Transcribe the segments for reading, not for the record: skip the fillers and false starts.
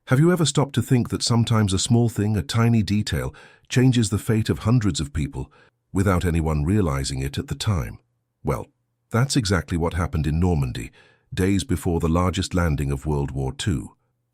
Have you ever stopped to think that sometimes a small thing, a tiny detail, changes the fate of hundreds of people without anyone realizing it at the time? Well, that's exactly what happened in Normandy, days before the largest landing of World War II.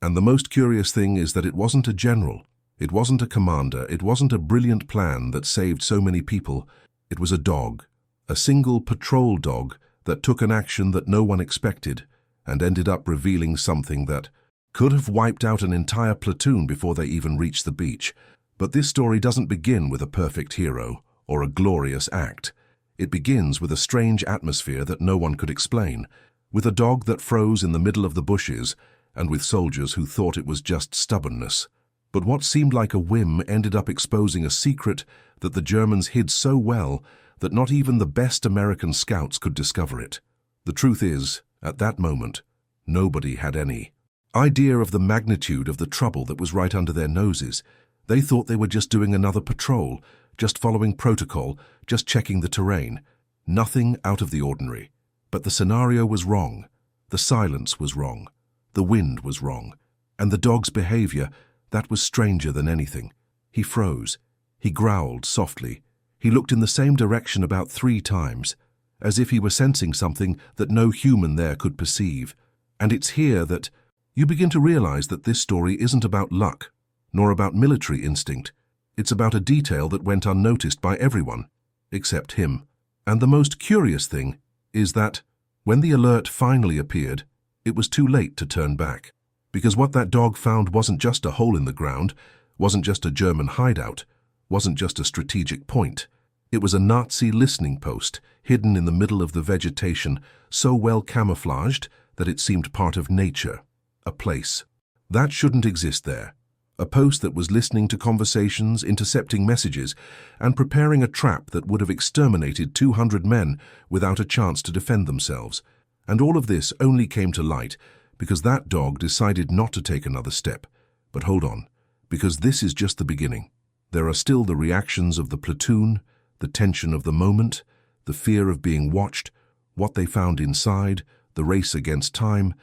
And the most curious thing is that it wasn't a general, it wasn't a commander, it wasn't a brilliant plan that saved so many people. It was a dog, a single patrol dog that took an action that no one expected and ended up revealing something that could have wiped out an entire platoon before they even reached the beach. But this story doesn't begin with a perfect hero or a glorious act. It begins with a strange atmosphere that no one could explain, with a dog that froze in the middle of the bushes, and with soldiers who thought it was just stubbornness. But what seemed like a whim ended up exposing a secret that the Germans hid so well that not even the best American scouts could discover it. The truth is, at that moment, nobody had any idea of the magnitude of the trouble that was right under their noses. They thought they were just doing another patrol, just following protocol, just checking the terrain. Nothing out of the ordinary. But the scenario was wrong. The silence was wrong. The wind was wrong. And the dog's behavior, that was stranger than anything. He froze. He growled softly. He looked in the same direction about 3 times, as if he were sensing something that no human there could perceive. And it's here that you begin to realize that this story isn't about luck, nor about military instinct. It's about a detail that went unnoticed by everyone, except him. And the most curious thing is that, when the alert finally appeared, it was too late to turn back. Because what that dog found wasn't just a hole in the ground, wasn't just a German hideout, wasn't just a strategic point. It was a Nazi listening post, hidden in the middle of the vegetation, so well camouflaged that it seemed part of nature. A place that shouldn't exist there. A post that was listening to conversations, intercepting messages, and preparing a trap that would have exterminated 200 men without a chance to defend themselves. And all of this only came to light because that dog decided not to take another step. But hold on, because this is just the beginning. There are still the reactions of the platoon, the tension of the moment, the fear of being watched, what they found inside, the race against time,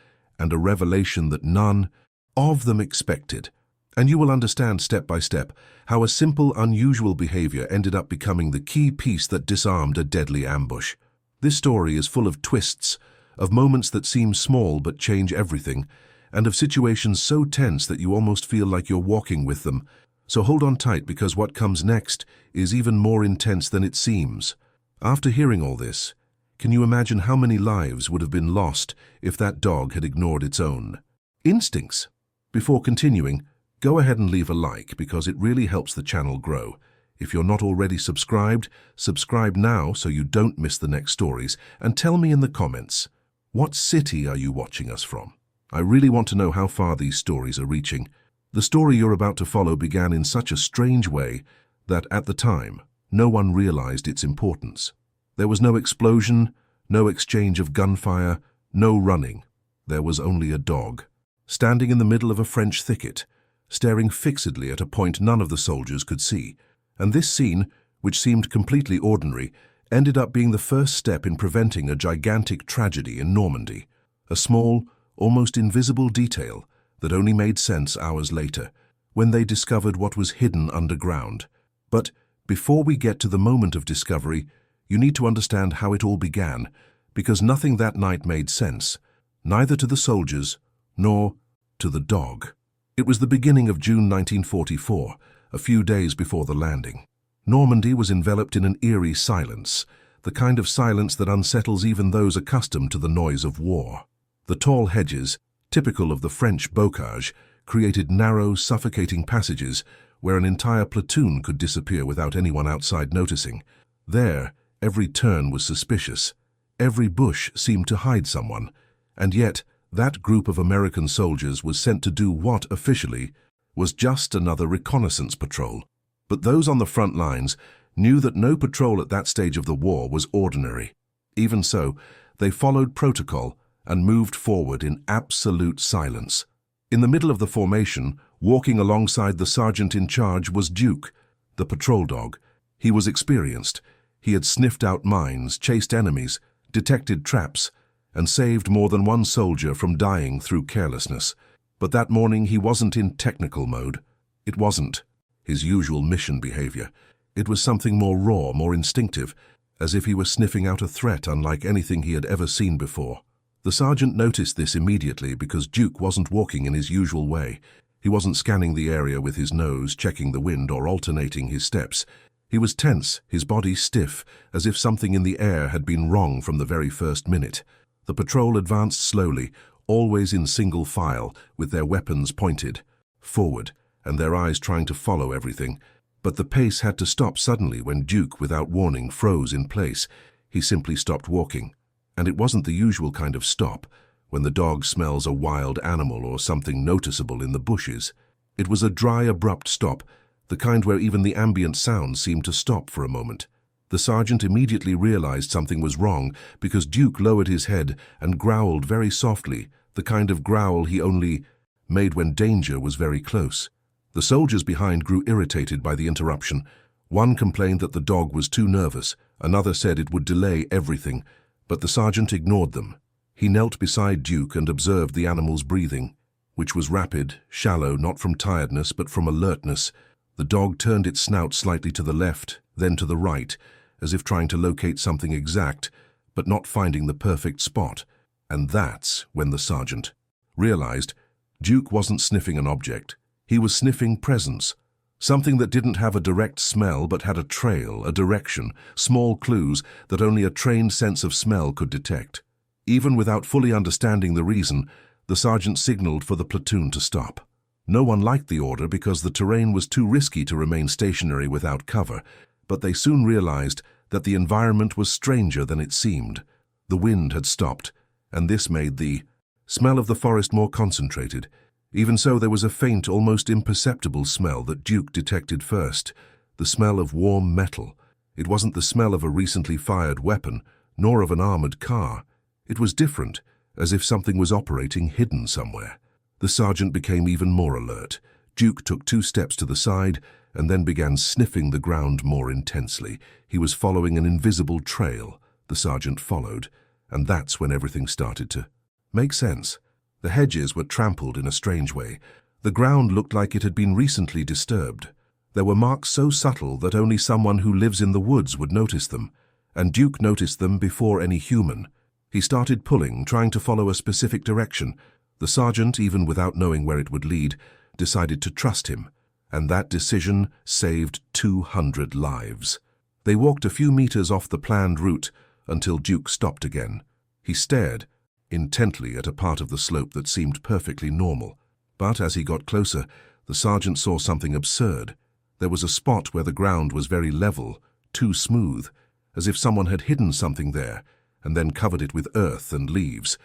and a revelation that none of them expected. And you will understand step by step how a simple, unusual behavior ended up becoming the key piece that disarmed a deadly ambush. This story is full of twists, of moments that seem small but change everything, and of situations so tense that you almost feel like you're walking with them. So hold on tight, because what comes next is even more intense than it seems. After hearing all this, can you imagine how many lives would have been lost if that dog had ignored its own instincts? Before continuing, go ahead and leave a like, because it really helps the channel grow. If you're not already subscribed, subscribe now so you don't miss the next stories, and tell me in the comments, what city are you watching us from? I really want to know how far these stories are reaching. The story you're about to follow began in such a strange way that, at the time, no one realized its importance. There was no explosion, no exchange of gunfire, no running. There was only a dog, standing in the middle of a French thicket, staring fixedly at a point none of the soldiers could see. And this scene, which seemed completely ordinary, ended up being the first step in preventing a gigantic tragedy in Normandy. A small, almost invisible detail that only made sense hours later, when they discovered what was hidden underground. But before we get to the moment of discovery, you need to understand how it all began, because nothing that night made sense, neither to the soldiers nor to the dog. It was the beginning of June 1944, a few days before the landing. Normandy was enveloped in an eerie silence, the kind of silence that unsettles even those accustomed to the noise of war. The tall hedges, typical of the French bocage, created narrow, suffocating passages where an entire platoon could disappear without anyone outside noticing. There, every turn was suspicious. Every bush seemed to hide someone. And yet, that group of American soldiers was sent to do what, officially, was just another reconnaissance patrol. But those on the front lines knew that no patrol at that stage of the war was ordinary. Even so, they followed protocol and moved forward in absolute silence. In the middle of the formation, walking alongside the sergeant in charge, was Duke, the patrol dog. He was experienced. He had sniffed out mines, chased enemies, detected traps, and saved more than one soldier from dying through carelessness. But that morning he wasn't in technical mode. It wasn't his usual mission behavior. It was something more raw, more instinctive, as if he were sniffing out a threat unlike anything he had ever seen before. The sergeant noticed this immediately because Duke wasn't walking in his usual way. He wasn't scanning the area with his nose, checking the wind, or alternating his steps. He was tense, his body stiff, as if something in the air had been wrong from the very first minute. The patrol advanced slowly, always in single file, with their weapons pointed forward, and their eyes trying to follow everything. But the pace had to stop suddenly when Duke, without warning, froze in place. He simply stopped walking. And it wasn't the usual kind of stop, when the dog smells a wild animal or something noticeable in the bushes. It was a dry, abrupt stop, the kind where even the ambient sounds seemed to stop for a moment. The sergeant immediately realized something was wrong because Duke lowered his head and growled very softly, the kind of growl he only made when danger was very close. The soldiers behind grew irritated by the interruption. One complained that the dog was too nervous, another said it would delay everything, but the sergeant ignored them. He knelt beside Duke and observed the animal's breathing, which was rapid, shallow, not from tiredness but from alertness. The dog turned its snout slightly to the left, then to the right, as if trying to locate something exact, but not finding the perfect spot. And that's when the sergeant realized Duke wasn't sniffing an object. He was sniffing presence, something that didn't have a direct smell but had a trail, a direction, small clues that only a trained sense of smell could detect. Even without fully understanding the reason, the sergeant signaled for the platoon to stop. No one liked the order because the terrain was too risky to remain stationary without cover, but they soon realized that the environment was stranger than it seemed. The wind had stopped, and this made the smell of the forest more concentrated. Even so, there was a faint, almost imperceptible smell that Duke detected first, the smell of warm metal. It wasn't the smell of a recently fired weapon, nor of an armored car. It was different, as if something was operating hidden somewhere. The sergeant became even more alert. Duke took 2 steps to the side and then began sniffing the ground more intensely. He was following an invisible trail. The sergeant followed, and that's when everything started to make sense. The hedges were trampled in a strange way. The ground looked like it had been recently disturbed. There were marks so subtle that only someone who lives in the woods would notice them, and Duke noticed them before any human. He started pulling, trying to follow a specific direction. The sergeant, even without knowing where it would lead, decided to trust him, and that decision saved 200 lives. They walked a few meters off the planned route until Duke stopped again. He stared intently at a part of the slope that seemed perfectly normal. But as he got closer, the sergeant saw something absurd. There was a spot where the ground was very level, too smooth, as if someone had hidden something there and then covered it with earth and leaves.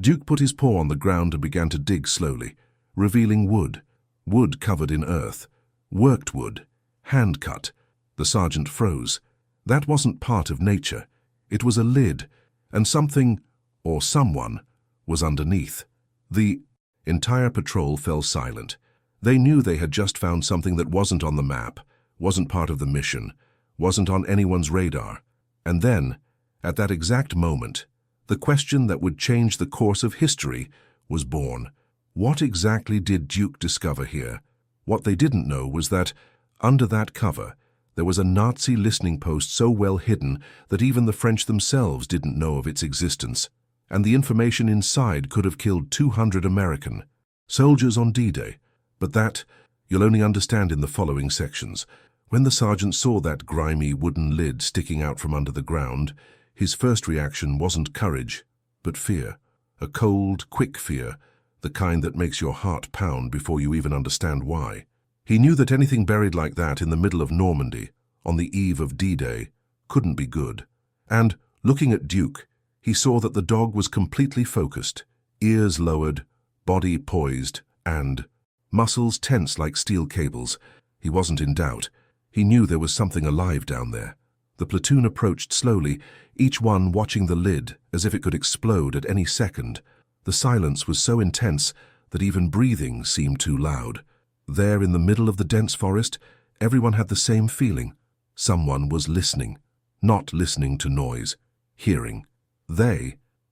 Duke put his paw on the ground and began to dig slowly, revealing wood covered in earth, worked wood, hand-cut. The sergeant froze. That wasn't part of nature. It was a lid, and something, or someone, was underneath. The entire patrol fell silent. They knew they had just found something that wasn't on the map, wasn't part of the mission, wasn't on anyone's radar. And then, at that exact moment, the question that would change the course of history was born. What exactly did Duke discover here? What they didn't know was that, under that cover, there was a Nazi listening post so well hidden that even the French themselves didn't know of its existence. And the information inside could have killed 200 American soldiers on D-Day. But that, you'll only understand in the following sections. When the sergeant saw that grimy wooden lid sticking out from under the ground, his first reaction wasn't courage, but fear. A cold, quick fear, the kind that makes your heart pound before you even understand why. He knew that anything buried like that in the middle of Normandy, on the eve of D-Day, couldn't be good. And, looking at Duke, he saw that the dog was completely focused, ears lowered, body poised, and muscles tense like steel cables. He wasn't in doubt. He knew there was something alive down there. The platoon approached slowly, each one watching the lid as if it could explode at any second. The silence was so intense that even breathing seemed too loud. There in the middle of the dense forest, everyone had the same feeling. Someone was listening, not listening to noise, hearing.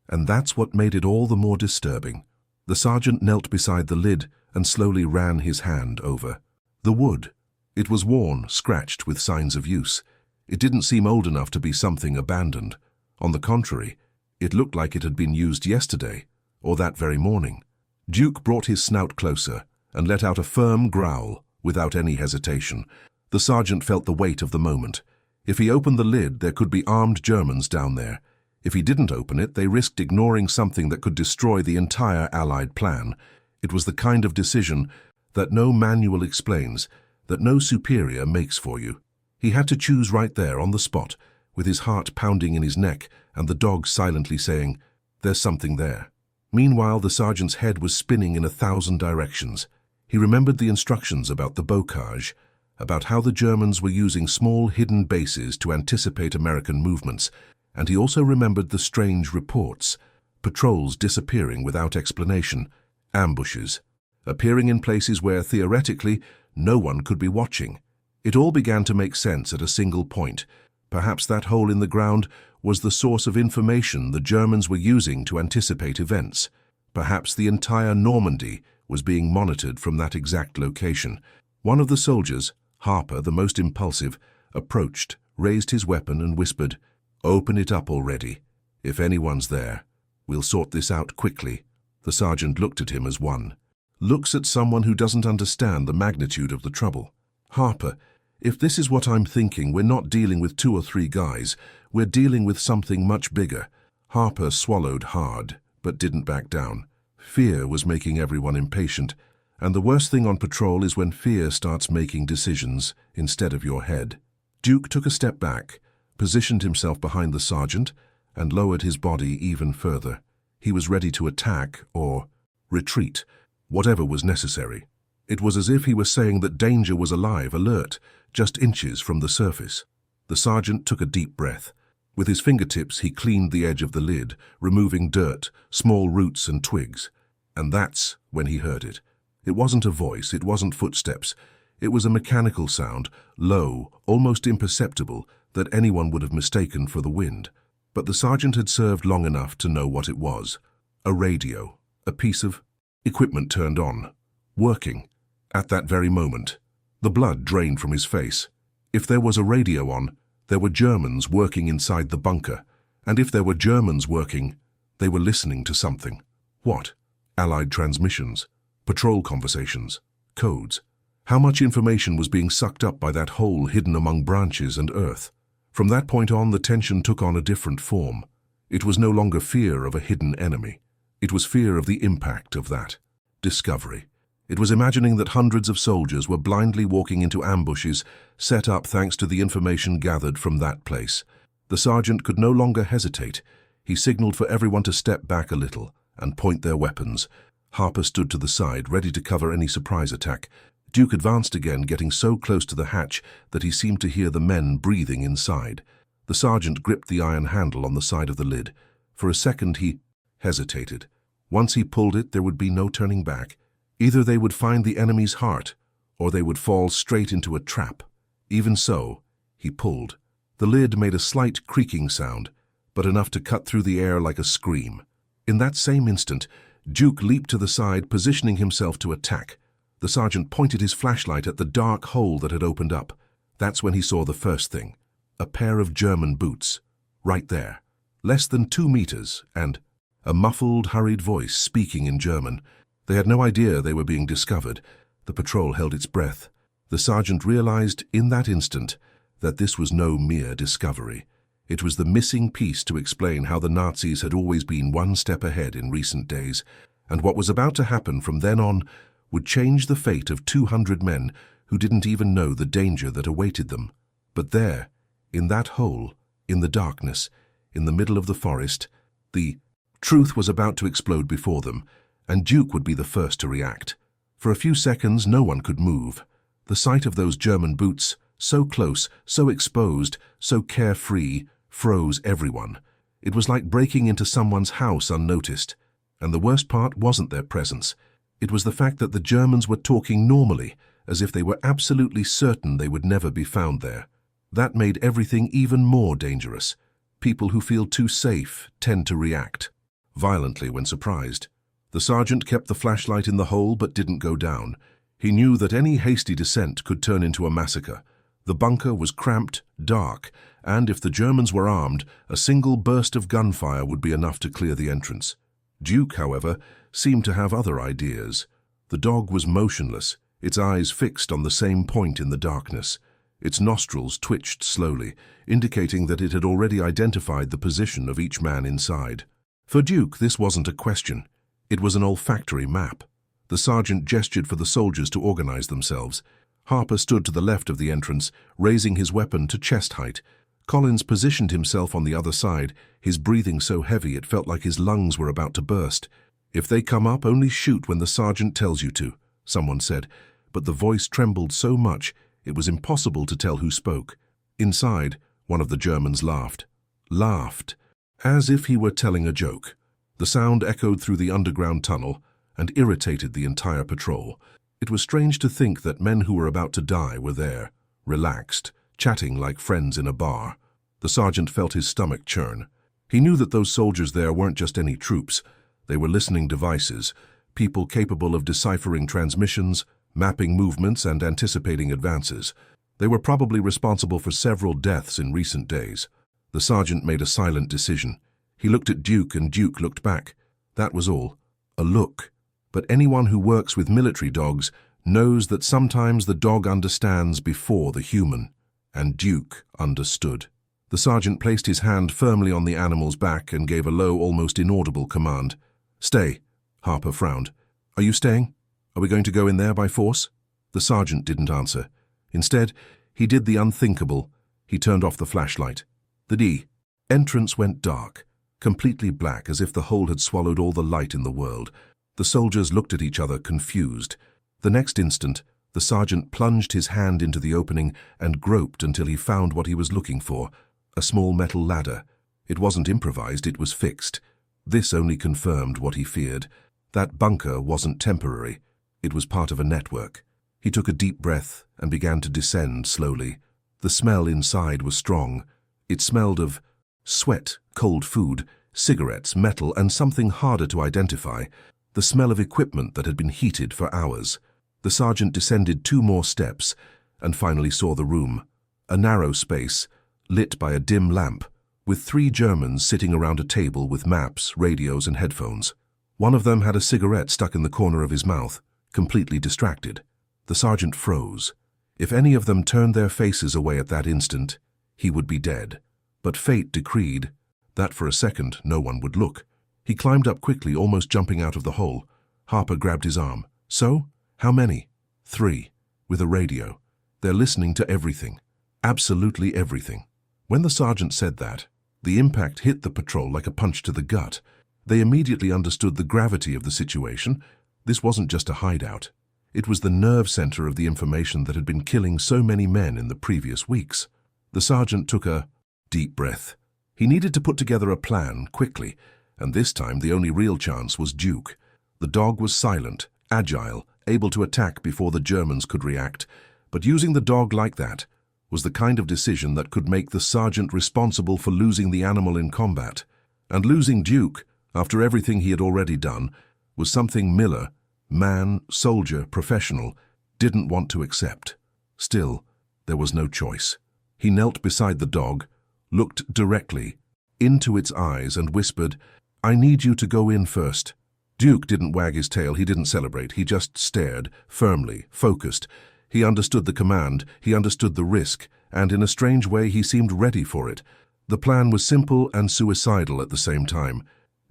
And that's what made it all the more disturbing. The sergeant knelt beside the lid, and slowly ran his hand over. The wood. It was worn, scratched with signs of use. It didn't seem old enough to be something abandoned. On the contrary, it looked like it had been used yesterday, or that very morning. Duke brought his snout closer and let out a firm growl, without any hesitation. The sergeant felt the weight of the moment. If he opened the lid, there could be armed Germans down there. If he didn't open it, they risked ignoring something that could destroy the entire Allied plan. It was the kind of decision that no manual explains, that no superior makes for you. He had to choose right there on the spot, with his heart pounding in his neck and the dog silently saying, "There's something there." Meanwhile, the sergeant's head was spinning in 1,000 directions. He remembered the instructions about the bocage, about how the Germans were using small hidden bases to anticipate American movements, and he also remembered the strange reports, patrols disappearing without explanation, ambushes, appearing in places where, theoretically, no one could be watching. It all began to make sense at a single point. Perhaps that hole in the ground was the source of information the Germans were using to anticipate events. Perhaps the entire Normandy was being monitored from that exact location. One of the soldiers, Harper, the most impulsive, approached, raised his weapon and whispered, "Open it up already. If anyone's there, we'll sort this out quickly." The sergeant looked at him as one looks at someone who doesn't understand the magnitude of the trouble. "Harper, if this is what I'm thinking, we're not dealing with 2 or 3 guys. We're dealing with something much bigger." Harper swallowed hard, but didn't back down. Fear was making everyone impatient, and the worst thing on patrol is when fear starts making decisions instead of your head. Duke took a step back, positioned himself behind the sergeant, and lowered his body even further. He was ready to attack or retreat, whatever was necessary. It was as if he was saying that danger was alive, alert, just inches from the surface. The sergeant took a deep breath. With his fingertips, he cleaned the edge of the lid, removing dirt, small roots and twigs. And that's when he heard it. It wasn't a voice, it wasn't footsteps. It was a mechanical sound, low, almost imperceptible, that anyone would have mistaken for the wind. But the sergeant had served long enough to know what it was. A radio, a piece of equipment turned on, working. At that very moment, the blood drained from his face. If there was a radio on, there were Germans working inside the bunker. And if there were Germans working, they were listening to something. What? Allied transmissions, patrol conversations, codes. How much information was being sucked up by that hole hidden among branches and earth? From that point on, the tension took on a different form. It was no longer fear of a hidden enemy. It was fear of the impact of that discovery. It was imagining that hundreds of soldiers were blindly walking into ambushes set up thanks to the information gathered from that place. The sergeant could no longer hesitate. He signaled for everyone to step back a little and point their weapons. Harper stood to the side, ready to cover any surprise attack. Duke advanced again, getting so close to the hatch that he seemed to hear the men breathing inside. The sergeant gripped the iron handle on the side of the lid. For a second he hesitated. Once he pulled it, there would be no turning back. Either they would find the enemy's heart, or they would fall straight into a trap. Even so, he pulled. The lid made a slight creaking sound, but enough to cut through the air like a scream. In that same instant, Duke leaped to the side, positioning himself to attack. The sergeant pointed his flashlight at the dark hole that had opened up. That's when he saw the first thing. A pair of German boots. Right there. Less than 2 meters, and a muffled, hurried voice speaking in German. They had no idea they were being discovered. The patrol held its breath. The sergeant realized in that instant that this was no mere discovery. It was the missing piece to explain how the Nazis had always been one step ahead in recent days, and what was about to happen from then on would change the fate of 200 men who didn't even know the danger that awaited them. But there, in that hole, in the darkness, in the middle of the forest, the truth was about to explode before them, and Duke would be the first to react. For a few seconds, no one could move. The sight of those German boots, so close, so exposed, so carefree, froze everyone. It was like breaking into someone's house unnoticed. And the worst part wasn't their presence. It was the fact that the Germans were talking normally, as if they were absolutely certain they would never be found there. That made everything even more dangerous. People who feel too safe tend to react violently when surprised. The sergeant kept the flashlight in the hole but didn't go down. He knew that any hasty descent could turn into a massacre. The bunker was cramped, dark, and if the Germans were armed, a single burst of gunfire would be enough to clear the entrance. Duke, however, seemed to have other ideas. The dog was motionless, its eyes fixed on the same point in the darkness. Its nostrils twitched slowly, indicating that it had already identified the position of each man inside. For Duke, this wasn't a question. It was an olfactory map. The sergeant gestured for the soldiers to organize themselves. Harper stood to the left of the entrance, raising his weapon to chest height. Collins positioned himself on the other side, his breathing so heavy it felt like his lungs were about to burst. "If they come up, only shoot when the sergeant tells you to," someone said, but the voice trembled so much it was impossible to tell who spoke. Inside, one of the Germans laughed. Laughed, as if he were telling a joke. The sound echoed through the underground tunnel and irritated the entire patrol. It was strange to think that men who were about to die were there, relaxed, chatting like friends in a bar. The sergeant felt his stomach churn. He knew that those soldiers there weren't just any troops. They were listening devices, people capable of deciphering transmissions, mapping movements, and anticipating advances. They were probably responsible for several deaths in recent days. The sergeant made a silent decision. He looked at Duke, and Duke looked back. That was all. A look. But anyone who works with military dogs knows that sometimes the dog understands before the human. And Duke understood. The sergeant placed his hand firmly on the animal's back and gave a low, almost inaudible command. "Stay." Harper frowned. "Are you staying? Are we going to go in there by force?" The sergeant didn't answer. Instead, he did the unthinkable. He turned off the flashlight. The entrance went dark, completely black, as if the hole had swallowed all the light in the world. The soldiers looked at each other, confused. The next instant, the sergeant plunged his hand into the opening and groped until he found what he was looking for, a small metal ladder. It wasn't improvised, it was fixed. This only confirmed what he feared. That bunker wasn't temporary. It was part of a network. He took a deep breath and began to descend slowly. The smell inside was strong. It smelled of sweat, cold food, cigarettes, metal, and something harder to identify, the smell of equipment that had been heated for hours. The sergeant descended 2 more steps and finally saw the room. A narrow space, lit by a dim lamp, with 3 Germans sitting around a table with maps, radios, and headphones. One of them had a cigarette stuck in the corner of his mouth, completely distracted. The sergeant froze. If any of them turned their faces away at that instant, he would be dead. But fate decreed that for a second no one would look. He climbed up quickly, almost jumping out of the hole. Harper grabbed his arm. "So? How many?" 3, with a radio. "They're listening to everything. Absolutely everything." When the sergeant said that, the impact hit the patrol like a punch to the gut. They immediately understood the gravity of the situation. This wasn't just a hideout. It was the nerve center of the information that had been killing so many men in the previous weeks. The sergeant took a deep breath. He needed to put together a plan quickly, and this time the only real chance was Duke. The dog was silent, agile, able to attack before the Germans could react, but using the dog like that was the kind of decision that could make the sergeant responsible for losing the animal in combat. And losing Duke, after everything he had already done, was something Miller, man, soldier, professional, didn't want to accept. Still, there was no choice. He knelt beside the dog, looked directly into its eyes and whispered, "I need you to go in first." Duke didn't wag his tail, he didn't celebrate, he just stared, firmly, focused. He understood the command, he understood the risk, and in a strange way he seemed ready for it. The plan was simple and suicidal at the same time.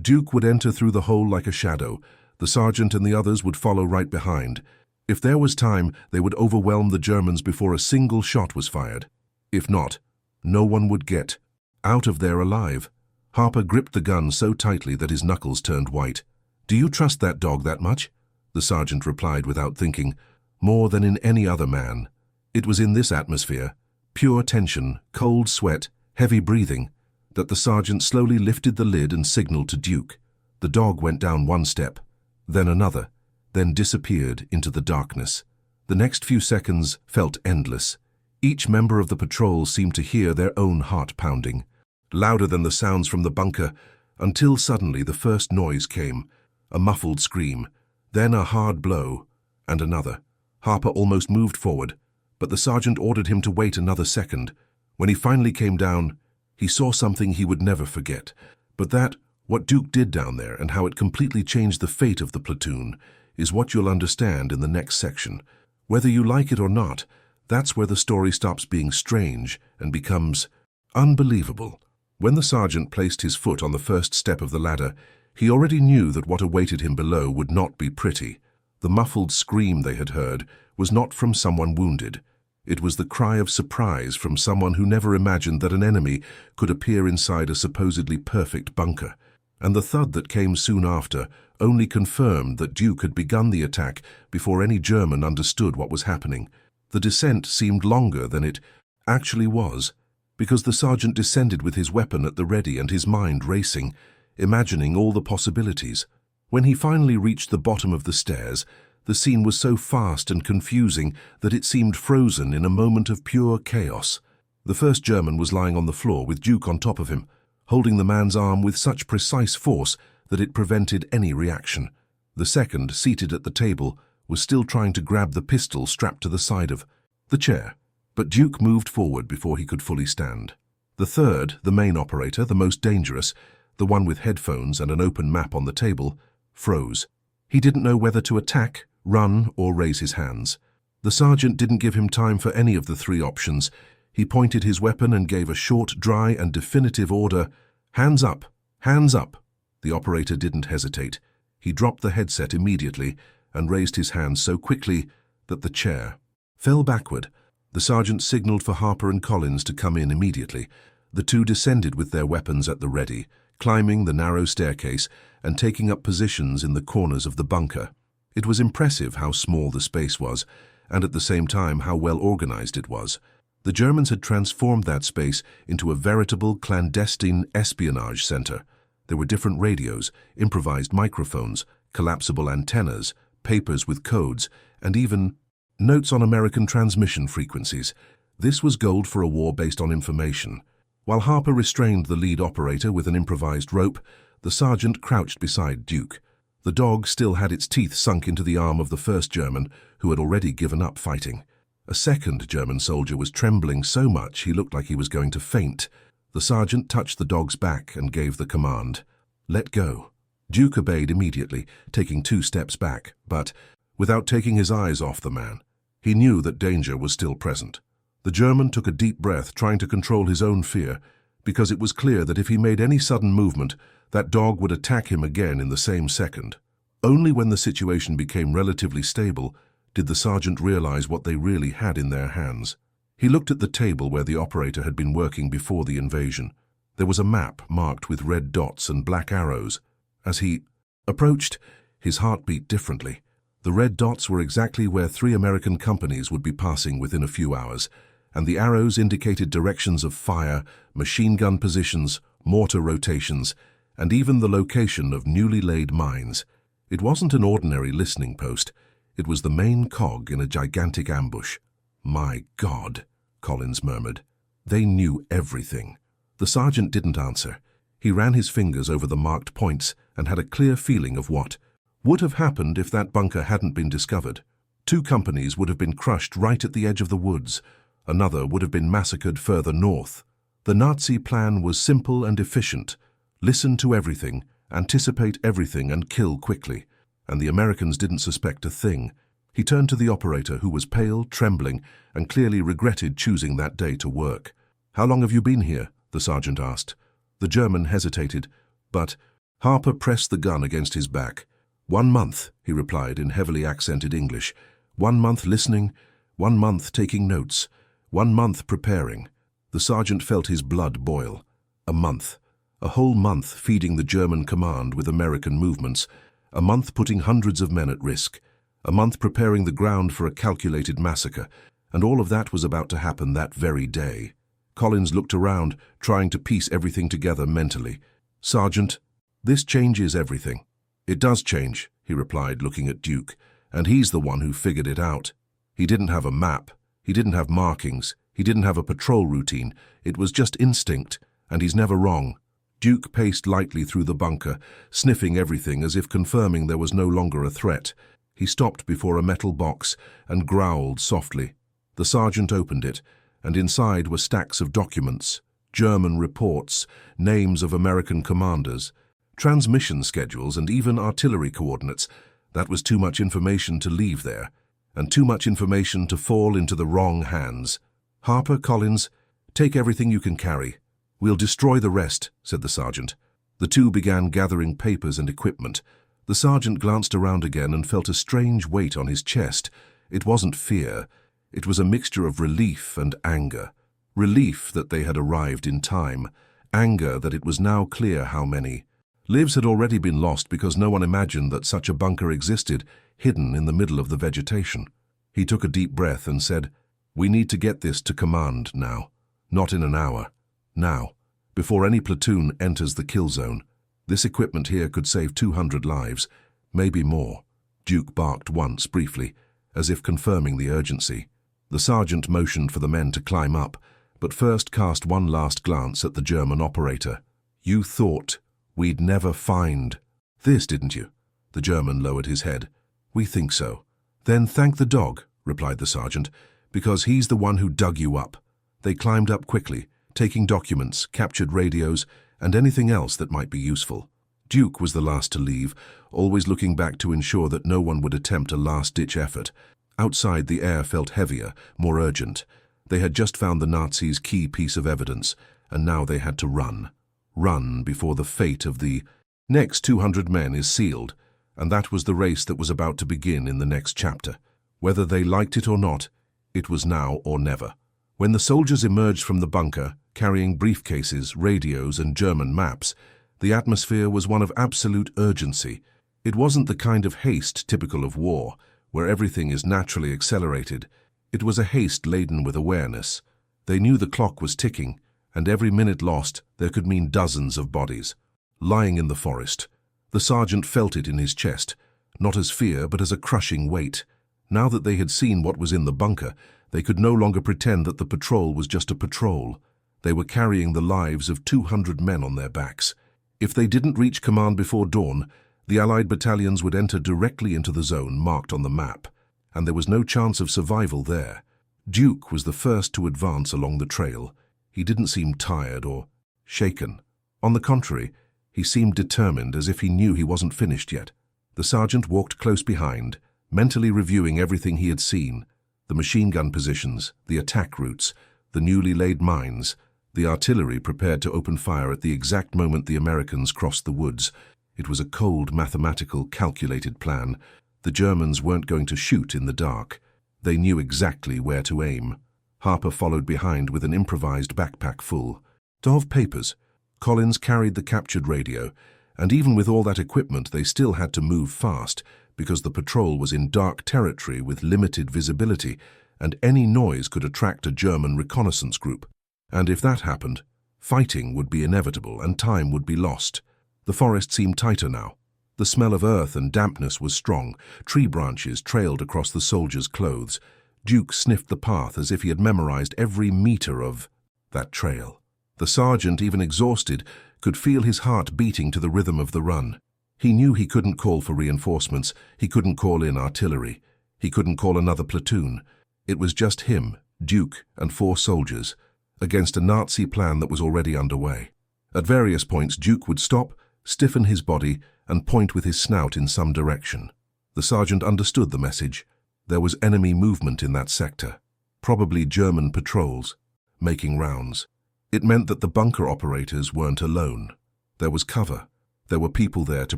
Duke would enter through the hole like a shadow. The sergeant and the others would follow right behind. If there was time, they would overwhelm the Germans before a single shot was fired. If not, no one would get out of there alive. Harper gripped the gun so tightly that his knuckles turned white. "Do you trust that dog that much?" The sergeant replied without thinking. "More than in any other man." It was in this atmosphere, pure tension, cold sweat, heavy breathing, that the sergeant slowly lifted the lid and signaled to Duke. The dog went down 1 step, then another, then disappeared into the darkness. The next few seconds felt endless. Each member of the patrol seemed to hear their own heart pounding, louder than the sounds from the bunker, until suddenly the first noise came. A muffled scream, then a hard blow, and another. Harper almost moved forward, but the sergeant ordered him to wait another second. When he finally came down, he saw something he would never forget. But what Duke did down there and how it completely changed the fate of the platoon, is what you'll understand in the next section. Whether you like it or not, that's where the story stops being strange and becomes unbelievable. When the sergeant placed his foot on the first step of the ladder, he already knew that what awaited him below would not be pretty. The muffled scream they had heard was not from someone wounded. It was the cry of surprise from someone who never imagined that an enemy could appear inside a supposedly perfect bunker. And the thud that came soon after only confirmed that Duke had begun the attack before any German understood what was happening. The descent seemed longer than it actually was, because the sergeant descended with his weapon at the ready and his mind racing, imagining all the possibilities. When he finally reached the bottom of the stairs, the scene was so fast and confusing that it seemed frozen in a moment of pure chaos. The first German was lying on the floor with Duke on top of him, holding the man's arm with such precise force that it prevented any reaction. The second, seated at the table, was still trying to grab the pistol strapped to the side of the chair, but Duke moved forward before he could fully stand. The third, the main operator, the most dangerous, the one with headphones and an open map on the table, froze. He didn't know whether to attack, run, or raise his hands. The sergeant didn't give him time for any of the three options. He pointed his weapon and gave a short, dry, and definitive order, "Hands up! Hands up!" The operator didn't hesitate. He dropped the headset immediately and raised his hands so quickly that the chair fell backward. The sergeant signaled for Harper and Collins to come in immediately. The two descended with their weapons at the ready, climbing the narrow staircase and taking up positions in the corners of the bunker. It was impressive how small the space was, and at the same time how well organized it was. The Germans had transformed that space into a veritable clandestine espionage center. There were different radios, improvised microphones, collapsible antennas, papers with codes, and even notes on American transmission frequencies. This was gold for a war based on information. While Harper restrained the lead operator with an improvised rope, the sergeant crouched beside Duke. The dog still had its teeth sunk into the arm of the first German, who had already given up fighting. A second German soldier was trembling so much he looked like he was going to faint. The sergeant touched the dog's back and gave the command, "Let go." Duke obeyed immediately, taking 2 steps back, but without taking his eyes off the man. He knew that danger was still present. The German took a deep breath, trying to control his own fear, because it was clear that if he made any sudden movement, that dog would attack him again in the same second. Only when the situation became relatively stable did the sergeant realize what they really had in their hands. He looked at the table where the operator had been working before the invasion. There was a map marked with red dots and black arrows. As he approached, his heart beat differently. The red dots were exactly where 3 American companies would be passing within a few hours, and the arrows indicated directions of fire, machine gun positions, mortar rotations, and even the location of newly laid mines. It wasn't an ordinary listening post. It was the main cog in a gigantic ambush. "My God," Collins murmured. They knew everything. The sergeant didn't answer. He ran his fingers over the marked points and had a clear feeling of what would have happened if that bunker hadn't been discovered. 2 companies would have been crushed right at the edge of the woods. Another would have been massacred further north. The Nazi plan was simple and efficient. Listen to everything, anticipate everything, and kill quickly. And the Americans didn't suspect a thing. He turned to the operator, who was pale, trembling, and clearly regretted choosing that day to work. "How long have you been here?" the sergeant asked. The German hesitated, but Harper pressed the gun against his back. "1 month, he replied in heavily accented English. 1 month listening, 1 month taking notes, 1 month preparing." The sergeant felt his blood boil. A month. A whole month feeding the German command with American movements. A month putting hundreds of men at risk. A month preparing the ground for a calculated massacre. And all of that was about to happen that very day. Collins looked around, trying to piece everything together mentally. "Sergeant, this changes everything." "It does change," he replied, looking at Duke, "and he's the one who figured it out. He didn't have a map. He didn't have markings. He didn't have a patrol routine. It was just instinct, and he's never wrong." Duke paced lightly through the bunker, sniffing everything as if confirming there was no longer a threat. He stopped before a metal box and growled softly. The sergeant opened it, and inside were stacks of documents, German reports, names of American commanders, transmission schedules, and even artillery coordinates. That was too much information to leave there, and too much information to fall into the wrong hands. "Harper, Collins, take everything you can carry. We'll destroy the rest," said the sergeant. The two began gathering papers and equipment. The sergeant glanced around again and felt a strange weight on his chest. It wasn't fear. It was a mixture of relief and anger. Relief that they had arrived in time. Anger that it was now clear how many lives had already been lost because no one imagined that such a bunker existed, hidden in the middle of the vegetation. He took a deep breath and said, "We need to get this to command now. Not in an hour. Now, before any platoon enters the kill zone. This equipment here could save 200 lives, maybe more." Duke barked once briefly, as if confirming the urgency. The sergeant motioned for the men to climb up, but first cast one last glance at the German operator. "You thought we'd never find this, didn't you?" The German lowered his head. "We think so." "Then thank the dog," replied the sergeant, "because he's the one who dug you up." They climbed up quickly, taking documents, captured radios, and anything else that might be useful. Duke was the last to leave, always looking back to ensure that no one would attempt a last-ditch effort. Outside, the air felt heavier, more urgent. They had just found the Nazis' key piece of evidence, and now they had to run. Run before the fate of the next 200 men is sealed, and that was the race that was about to begin in the next chapter. Whether they liked it or not, it was now or never. When the soldiers emerged from the bunker, carrying briefcases, radios, and German maps, the atmosphere was one of absolute urgency. It wasn't the kind of haste typical of war, where everything is naturally accelerated. It was a haste laden with awareness. They knew the clock was ticking, and every minute lost there could mean dozens of bodies. Lying in the forest, the sergeant felt it in his chest, not as fear but as a crushing weight. Now that they had seen what was in the bunker, they could no longer pretend that the patrol was just a patrol. They were carrying the lives of 200 men on their backs. If they didn't reach command before dawn, the Allied battalions would enter directly into the zone marked on the map, and there was no chance of survival there. Duke was the first to advance along the trail. He didn't seem tired or shaken. On the contrary, he seemed determined, as if he knew he wasn't finished yet. The sergeant walked close behind, mentally reviewing everything he had seen: the machine gun positions, the attack routes, the newly laid mines, the artillery prepared to open fire at the exact moment the Americans crossed the woods. It was a cold, mathematical, calculated plan. The Germans weren't going to shoot in the dark. They knew exactly where to aim. Harper followed behind with an improvised backpack full of papers. Collins carried the captured radio, and even with all that equipment they still had to move fast, because the patrol was in dark territory with limited visibility, and any noise could attract a German reconnaissance group. And if that happened, fighting would be inevitable and time would be lost. The forest seemed tighter now. The smell of earth and dampness was strong. Tree branches trailed across the soldiers' clothes. Duke sniffed the path as if he had memorized every meter of that trail. The sergeant, even exhausted, could feel his heart beating to the rhythm of the run. He knew he couldn't call for reinforcements. He couldn't call in artillery. He couldn't call another platoon. It was just him, Duke, and 4 soldiers, against a Nazi plan that was already underway. At various points, Duke would stop, stiffen his body, and point with his snout in some direction. The sergeant understood the message. There was enemy movement in that sector, probably German patrols, making rounds. It meant that the bunker operators weren't alone. There was cover. There were people there to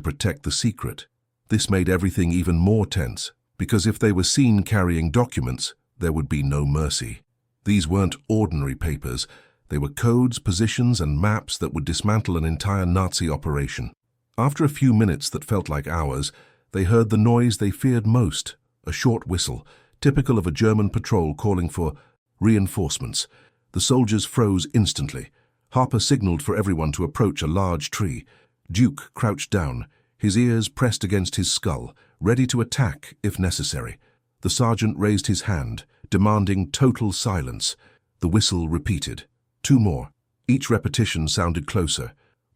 protect the secret. This made everything even more tense, because if they were seen carrying documents, there would be no mercy. These weren't ordinary papers. They were codes, positions, and maps that would dismantle an entire Nazi operation. After a few minutes that felt like hours, they heard the noise they feared most, a short whistle, typical of a German patrol calling for reinforcements. The soldiers froze instantly. Harper signaled for everyone to approach a large tree. Duke crouched down, his ears pressed against his skull, ready to attack if necessary. The sergeant raised his hand, demanding total silence. The whistle repeated. 2 more. Each repetition sounded closer.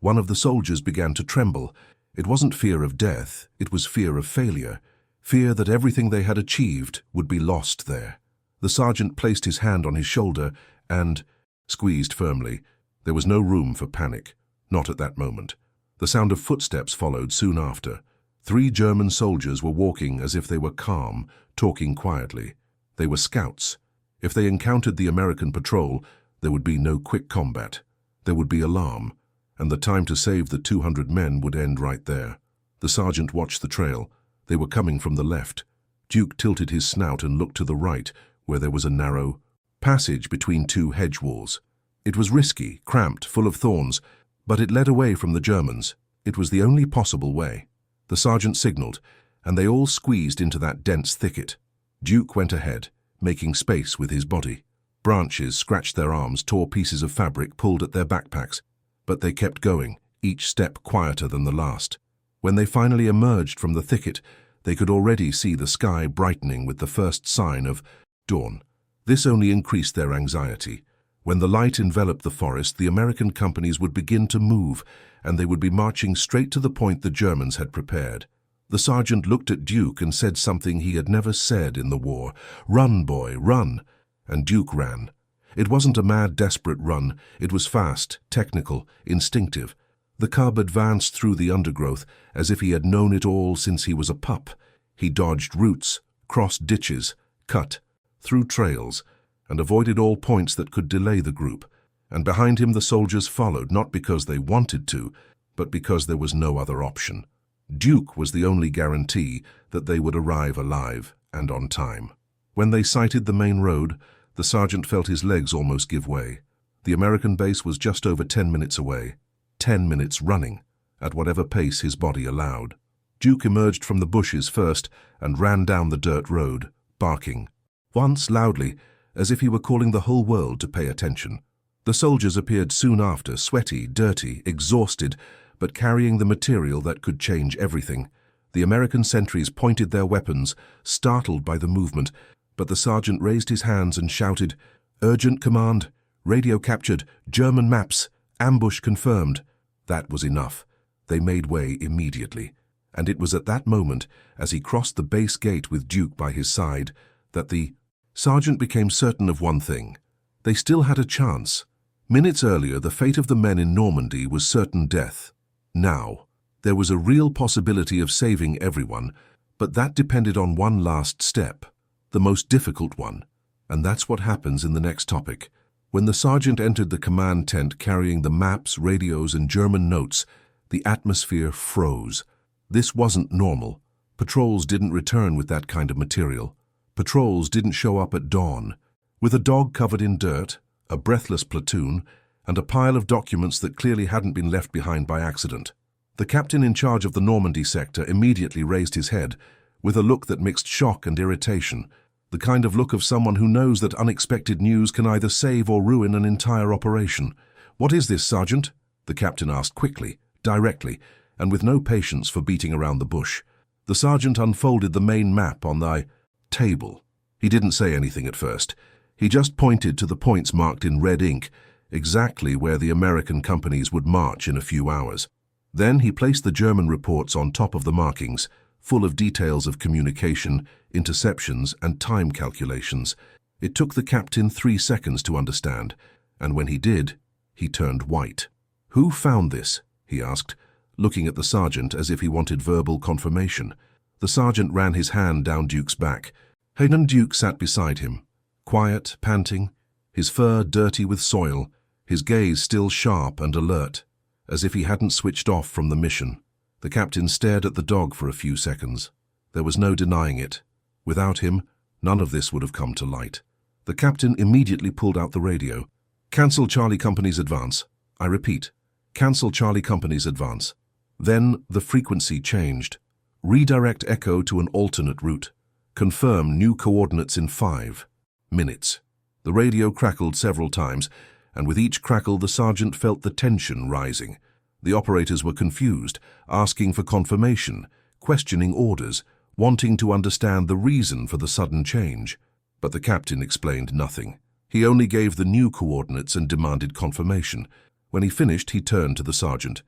One of the soldiers began to tremble. It wasn't fear of death, it was fear of failure. Fear that everything they had achieved would be lost there. The sergeant placed his hand on his shoulder and squeezed firmly. There was no room for panic, not at that moment. The sound of footsteps followed soon after. 3 German soldiers were walking as if they were calm, talking quietly. They were scouts. If they encountered the American patrol, there would be no quick combat. There would be alarm, and the time to save the 200 men would end right there. The sergeant watched the trail. They were coming from the left. Duke tilted his snout and looked to the right, where there was a narrow passage between 2 hedge walls. It was risky, cramped, full of thorns, but it led away from the Germans. It was the only possible way. The sergeant signaled, and they all squeezed into that dense thicket. Duke went ahead, making space with his body. Branches scratched their arms, tore pieces of fabric pulled at their backpacks, but they kept going, each step quieter than the last. When they finally emerged from the thicket, they could already see the sky brightening with the first sign of dawn. This only increased their anxiety. When the light enveloped the forest, the American companies would begin to move, and they would be marching straight to the point the Germans had prepared. The sergeant looked at Duke and said something he had never said in the war. "Run, boy, run!" And Duke ran. It wasn't a mad, desperate run. It was fast, technical, instinctive. The cub advanced through the undergrowth as if he had known it all since he was a pup. He dodged roots, crossed ditches, cut through trails, and avoided all points that could delay the group. And behind him the soldiers followed, not because they wanted to, but because there was no other option. Duke was the only guarantee that they would arrive alive and on time. When they sighted the main road, the sergeant felt his legs almost give way. The American base was just over 10 minutes away. 10 minutes running, at whatever pace his body allowed. Duke emerged from the bushes first and ran down the dirt road, barking. Once loudly, as if he were calling the whole world to pay attention. The soldiers appeared soon after, sweaty, dirty, exhausted, but carrying the material that could change everything. The American sentries pointed their weapons, startled by the movement, but the sergeant raised his hands and shouted, "Urgent command! Radio captured! German maps! Ambush confirmed!" That was enough. They made way immediately. And it was at that moment, as he crossed the base gate with Duke by his side, that the sergeant became certain of one thing. They still had a chance. Minutes earlier, the fate of the men in Normandy was certain death. Now, there was a real possibility of saving everyone, but that depended on one last step, the most difficult one. And that's what happens in the next topic. When the sergeant entered the command tent carrying the maps, radios, and German notes, the atmosphere froze. This wasn't normal. Patrols didn't return with that kind of material. Patrols didn't show up at dawn. With a dog covered in dirt, a breathless platoon, and a pile of documents that clearly hadn't been left behind by accident. The captain in charge of the Normandy sector immediately raised his head, with a look that mixed shock and irritation, the kind of look of someone who knows that unexpected news can either save or ruin an entire operation. "What is this, Sergeant?" the captain asked quickly, directly, and with no patience for beating around the bush. The sergeant unfolded the main map on the table. He didn't say anything at first. He just pointed to the points marked in red ink, exactly where the American companies would march in a few hours. Then he placed the German reports on top of the markings, full of details of communication, interceptions, and time calculations. It took the captain 3 seconds to understand, and when he did, he turned white. "Who found this?" he asked, looking at the sergeant as if he wanted verbal confirmation. The sergeant ran his hand down Duke's back. Hayden Duke sat beside him, quiet, panting, his fur dirty with soil, his gaze still sharp and alert, as if he hadn't switched off from the mission. The captain stared at the dog for a few seconds. There was no denying it. Without him, none of this would have come to light. The captain immediately pulled out the radio. "Cancel Charlie Company's advance. I repeat, cancel Charlie Company's advance." Then the frequency changed. "Redirect Echo to an alternate route. Confirm new coordinates in 5 minutes." The radio crackled several times, and with each crackle the sergeant felt the tension rising. The operators were confused, asking for confirmation, questioning orders, wanting to understand the reason for the sudden change. But the captain explained nothing. He only gave the new coordinates and demanded confirmation. When he finished, he turned to the sergeant.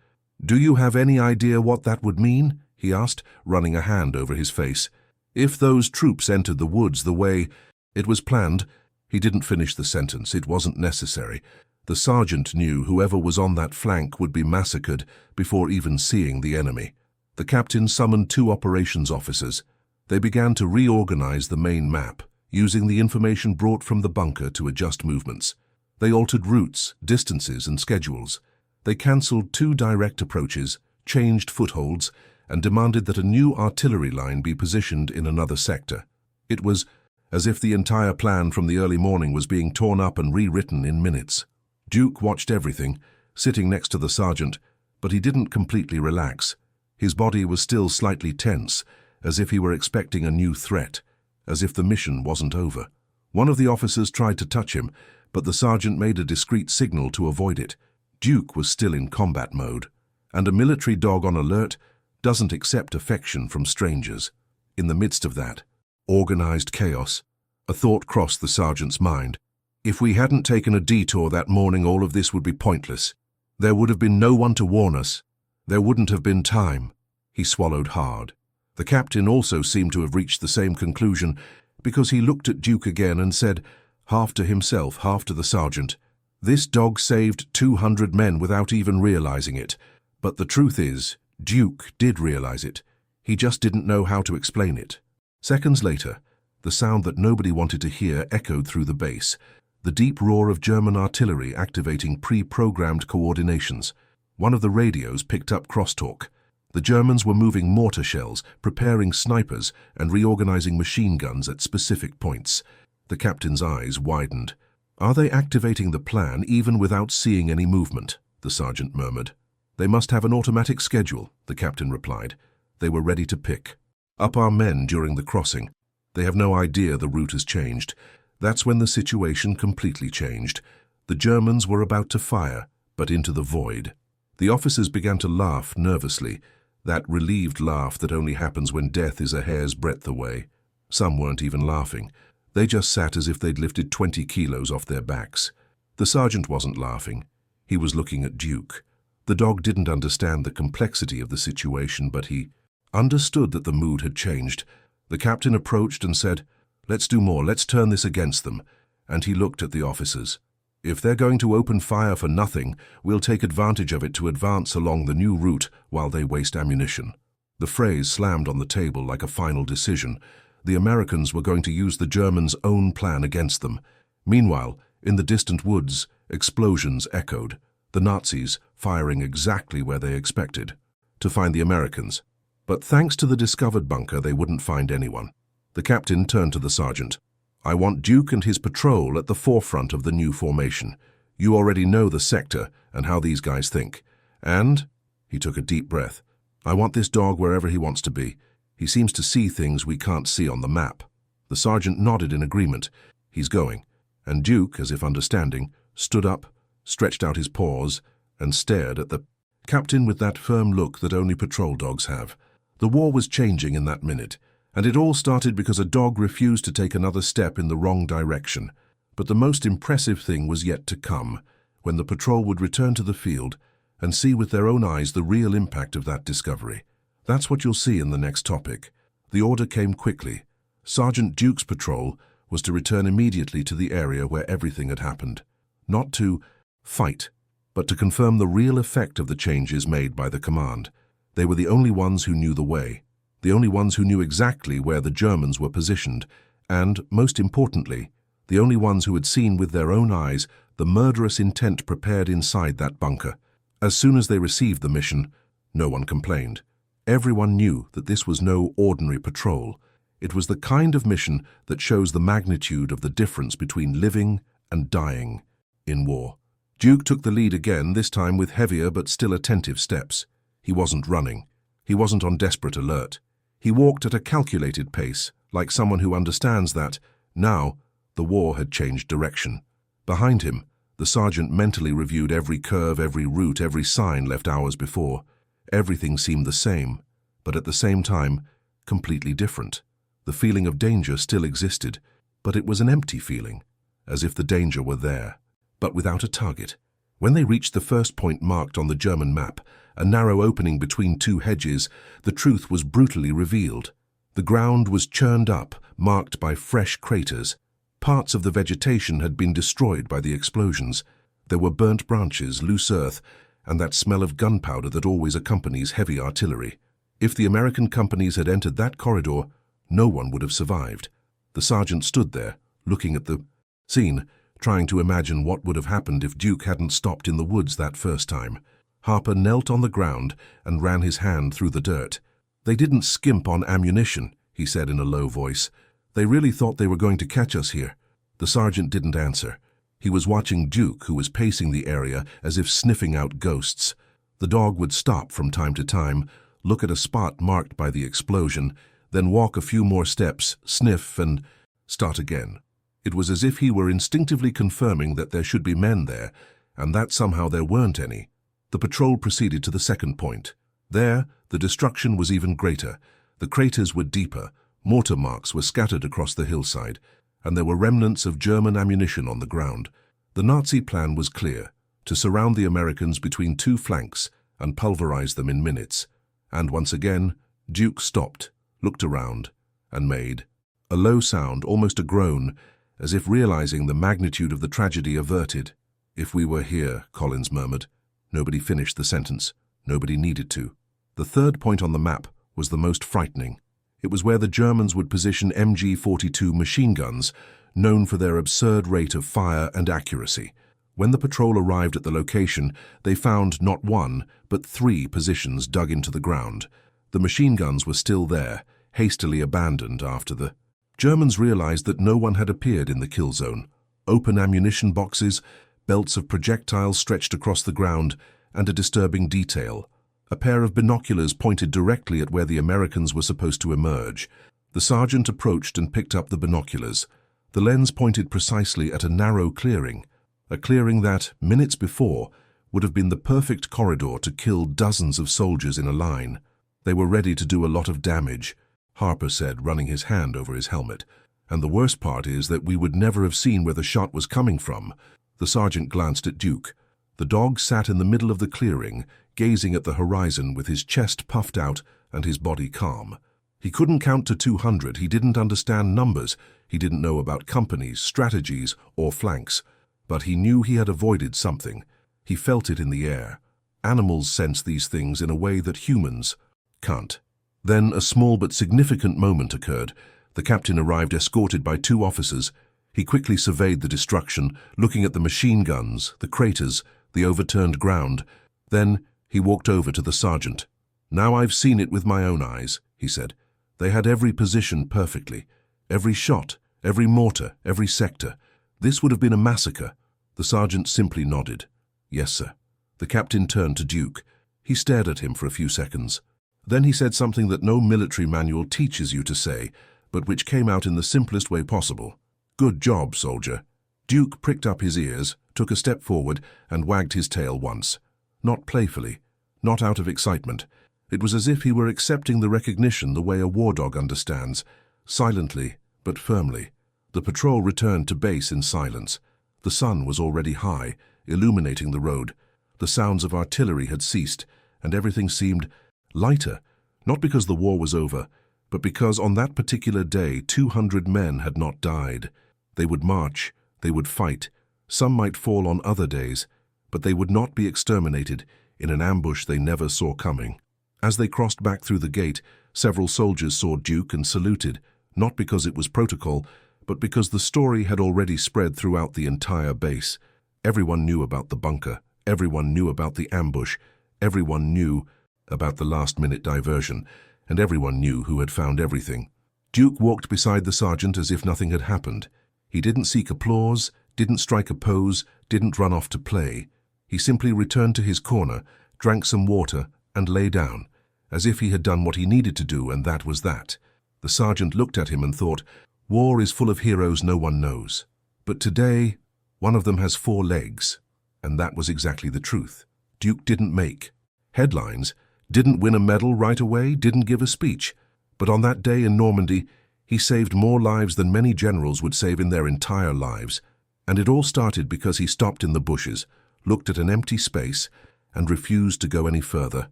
"Do you have any idea what that would mean?" he asked, running a hand over his face. "If those troops entered the woods the way it was planned—" He didn't finish the sentence. It wasn't necessary. The sergeant knew whoever was on that flank would be massacred before even seeing the enemy. The captain summoned 2 operations officers. They began to reorganize the main map, using the information brought from the bunker to adjust movements. They altered routes, distances, and schedules. They cancelled 2 direct approaches, changed footholds, and demanded that a new artillery line be positioned in another sector. It was as if the entire plan from the early morning was being torn up and rewritten in minutes. Duke watched everything, sitting next to the sergeant, but he didn't completely relax. His body was still slightly tense, as if he were expecting a new threat, as if the mission wasn't over. One of the officers tried to touch him, but the sergeant made a discreet signal to avoid it. Duke was still in combat mode, and a military dog on alert doesn't accept affection from strangers. In the midst of that organized chaos, a thought crossed the sergeant's mind. If we hadn't taken a detour that morning, all of this would be pointless. There would have been no one to warn us. There wouldn't have been time. He swallowed hard. The captain also seemed to have reached the same conclusion, because he looked at Duke again and said, half to himself, half to the sergeant, "This dog saved 200 men without even realizing it." But the truth is, Duke did realize it. He just didn't know how to explain it. Seconds later, the sound that nobody wanted to hear echoed through the base, the deep roar of German artillery activating pre-programmed coordinations. One of the radios picked up crosstalk. The Germans were moving mortar shells, preparing snipers, and reorganizing machine guns at specific points. The captain's eyes widened. "Are they activating the plan even without seeing any movement?" the sergeant murmured. "They must have an automatic schedule," the captain replied. They were ready to pick up our men during the crossing. They have no idea the route has changed. That's when the situation completely changed. The Germans were about to fire, but into the void. The officers began to laugh nervously, that relieved laugh that only happens when death is a hair's breadth away. Some weren't even laughing. They just sat as if they'd lifted 20 kilos off their backs. The sergeant wasn't laughing. He was looking at Duke. The dog didn't understand the complexity of the situation, but he understood that the mood had changed. The captain approached and said, "Let's do more, let's turn this against them." And he looked at the officers. "If they're going to open fire for nothing, we'll take advantage of it to advance along the new route while they waste ammunition." The phrase slammed on the table like a final decision. The Americans were going to use the Germans' own plan against them. Meanwhile, in the distant woods, explosions echoed, the Nazis firing exactly where they expected, to find the Americans. But thanks to the discovered bunker, they wouldn't find anyone. The captain turned to the sergeant. "I want Duke and his patrol at the forefront of the new formation. You already know the sector and how these guys think. And," he took a deep breath, "I want this dog wherever he wants to be. He seems to see things we can't see on the map." The sergeant nodded in agreement. "He's going." And Duke, as if understanding, stood up, stretched out his paws, and stared at the captain with that firm look that only patrol dogs have. The war was changing in that minute, and it all started because a dog refused to take another step in the wrong direction. But the most impressive thing was yet to come, when the patrol would return to the field and see with their own eyes the real impact of that discovery. That's what you'll see in the next topic. The order came quickly. Sergeant Duke's patrol was to return immediately to the area where everything had happened. Not to fight, but to confirm the real effect of the changes made by the command. They were the only ones who knew the way, the only ones who knew exactly where the Germans were positioned, and, most importantly, the only ones who had seen with their own eyes the murderous intent prepared inside that bunker. As soon as they received the mission, no one complained. Everyone knew that this was no ordinary patrol. It was the kind of mission that shows the magnitude of the difference between living and dying in war. Duke took the lead again, this time with heavier but still attentive steps. He wasn't running. He wasn't on desperate alert. He walked at a calculated pace, like someone who understands that, now, the war had changed direction. Behind him, the sergeant mentally reviewed every curve, every route, every sign left hours before. Everything seemed the same, but at the same time, completely different. The feeling of danger still existed, but it was an empty feeling, as if the danger were there, but without a target. When they reached the first point marked on the German map, a narrow opening between two hedges, the truth was brutally revealed. The ground was churned up, marked by fresh craters. Parts of the vegetation had been destroyed by the explosions. There were burnt branches, loose earth, and that smell of gunpowder that always accompanies heavy artillery. If the American companies had entered that corridor, no one would have survived. The sergeant stood there, looking at the scene, trying to imagine what would have happened if Duke hadn't stopped in the woods that first time. Harper knelt on the ground and ran his hand through the dirt. "They didn't skimp on ammunition," he said in a low voice. "They really thought they were going to catch us here." The sergeant didn't answer. He was watching Duke, who was pacing the area as if sniffing out ghosts. The dog would stop from time to time, look at a spot marked by the explosion, then walk a few more steps, sniff, and start again. It was as if he were instinctively confirming that there should be men there, and that somehow there weren't any. The patrol proceeded to the second point. There, the destruction was even greater. The craters were deeper, mortar marks were scattered across the hillside, and there were remnants of German ammunition on the ground. The Nazi plan was clear: to surround the Americans between two flanks and pulverize them in minutes. And once again, Duke stopped, looked around, and made a low sound, almost a groan, as if realizing the magnitude of the tragedy averted. "If we were here," Collins murmured. Nobody finished the sentence. Nobody needed to. The third point on the map was the most frightening. It was where the Germans would position MG-42 machine guns, known for their absurd rate of fire and accuracy. When the patrol arrived at the location, they found not one, but 3 positions dug into the ground. The machine guns were still there, hastily abandoned after the Germans realized that no one had appeared in the kill zone. Open ammunition boxes, belts of projectiles stretched across the ground, and a disturbing detail: a pair of binoculars pointed directly at where the Americans were supposed to emerge. The sergeant approached and picked up the binoculars. The lens pointed precisely at a narrow clearing, a clearing that, minutes before, would have been the perfect corridor to kill dozens of soldiers in a line. "They were ready to do a lot of damage," Harper said, running his hand over his helmet. "And the worst part is that we would never have seen where the shot was coming from." The sergeant glanced at Duke. The dog sat in the middle of the clearing, gazing at the horizon with his chest puffed out and his body calm. He couldn't count to 200, he didn't understand numbers, he didn't know about companies, strategies, or flanks. But he knew he had avoided something. He felt it in the air. Animals sense these things in a way that humans can't. Then a small but significant moment occurred. The captain arrived escorted by 2 officers. He quickly surveyed the destruction, looking at the machine guns, the craters, the overturned ground. Then he walked over to the sergeant. "Now I've seen it with my own eyes," he said. "They had every position perfectly. Every shot, every mortar, every sector. This would have been a massacre." The sergeant simply nodded. "Yes, sir." The captain turned to Duke. He stared at him for a few seconds. Then he said something that no military manual teaches you to say, but which came out in the simplest way possible. "Good job, soldier." Duke pricked up his ears, took a step forward, and wagged his tail once. Not playfully, not out of excitement. It was as if he were accepting the recognition the way a war dog understands, silently but firmly. The patrol returned to base in silence. The sun was already high, illuminating the road. The sounds of artillery had ceased, and everything seemed lighter, not because the war was over, but because on that particular day 200 men had not died. They would march, they would fight. Some might fall on other days, but they would not be exterminated in an ambush they never saw coming. As they crossed back through the gate, several soldiers saw Duke and saluted, not because it was protocol, but because the story had already spread throughout the entire base. Everyone knew about the bunker, everyone knew about the ambush, everyone knew about the last-minute diversion, and everyone knew who had found everything. Duke walked beside the sergeant as if nothing had happened. He didn't seek applause, didn't strike a pose, didn't run off to play. He simply returned to his corner, drank some water, and lay down, as if he had done what he needed to do, and that was that. The sergeant looked at him and thought, war is full of heroes no one knows. But today, one of them has 4 legs. And that was exactly the truth. Duke didn't make headlines, didn't win a medal right away, didn't give a speech. But on that day in Normandy, he saved more lives than many generals would save in their entire lives. And it all started because he stopped in the bushes, looked at an empty space, and refused to go any further.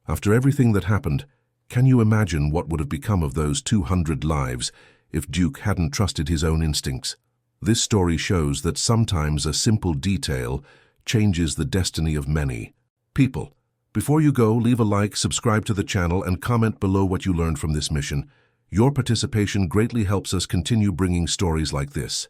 After everything that happened, can you imagine what would have become of those 200 lives if Duke hadn't trusted his own instincts? This story shows that sometimes a simple detail changes the destiny of many. People, before you go, leave a like, subscribe to the channel, and comment below what you learned from this mission. Your participation greatly helps us continue bringing stories like this.